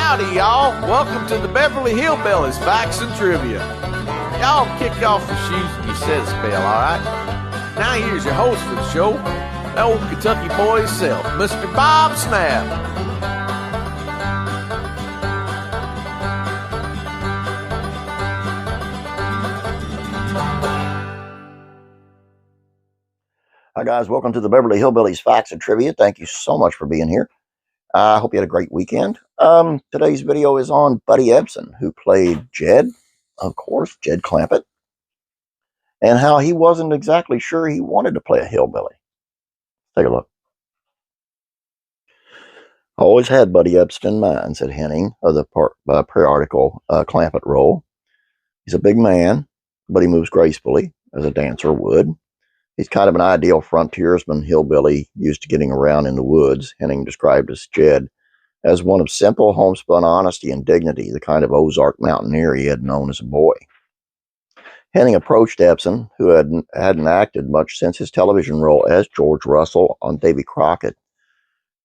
Howdy, y'all. Welcome to the Beverly Hillbillies Facts and Trivia. Y'all kick off your shoes and you set a spell, all right? Now here's your host for the show, the old Kentucky boy himself, Mr. Bob Snap. Hi, guys. Welcome to the Beverly Hillbillies Facts and Trivia. Thank you so much for being here. I hope you had a great weekend. Today's video is on Buddy Ebsen, who played Jed, of course, Jed Clampett, and how he wasn't exactly sure he wanted to play a hillbilly. Take a look. I always had Buddy Ebsen in mind, said Henning of the periodical Clampett role. He's a big man, but he moves gracefully, as a dancer would. He's kind of an ideal frontiersman hillbilly used to getting around in the woods. Henning described as Jed as one of simple homespun honesty and dignity, the kind of Ozark mountaineer he had known as a boy. Henning approached Ebsen, who hadn't acted much since his television role as George Russell on Davy Crockett.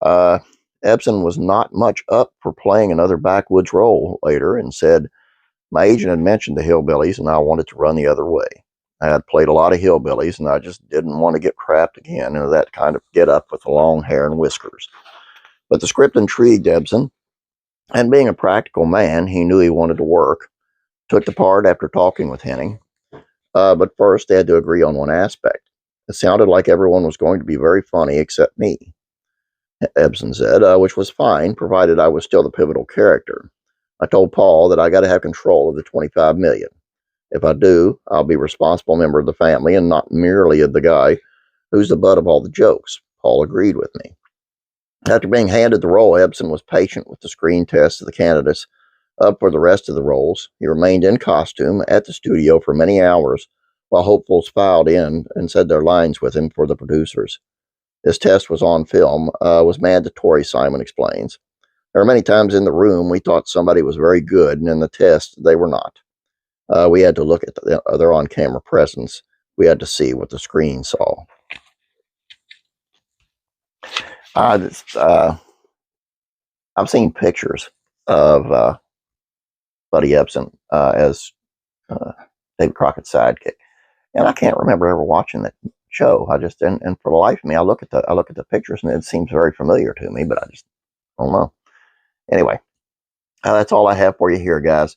Ebsen was not much up for playing another backwoods role later and said, "My agent had mentioned the hillbillies and I wanted to run the other way. I had played a lot of hillbillies, and I just didn't want to get trapped again into that kind of get-up with the long hair and whiskers." But the script intrigued Ebsen, and being a practical man, he knew he wanted to work. Took the part after talking with Henning. But first, they had to agree on one aspect. It sounded like everyone was going to be very funny except me, Ebsen said, which was fine, provided I was still the pivotal character. I told Paul that I got to have control of the $25 million. If I do, I'll be a responsible member of the family and not merely the guy who's the butt of all the jokes. Paul agreed with me. After being handed the role, Ebsen was patient with the screen tests of the candidates up for the rest of the roles. He remained in costume at the studio for many hours while hopefuls filed in and said their lines with him for the producers. This test was on film, was mandatory, Simon explains. There were many times in the room we thought somebody was very good, and in the test, they were not. We had to look at their on-camera presence. We had to see what the screen saw. I've seen pictures of Buddy Ebsen as David Crockett's sidekick, and I can't remember ever watching that show. I just and for the life of me, I look at the pictures, and it seems very familiar to me, but I just don't know. Anyway, that's all I have for you here, guys.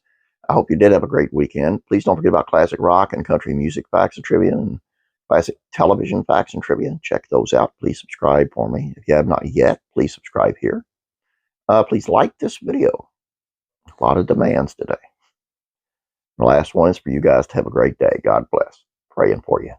I hope you did have a great weekend. Please don't forget about classic rock and country music facts and trivia and classic television facts and trivia. Check those out. Please subscribe for me. If you have not yet, please subscribe here. Please like this video. A lot of demands today. The last one is for you guys to have a great day. God bless. Praying for you.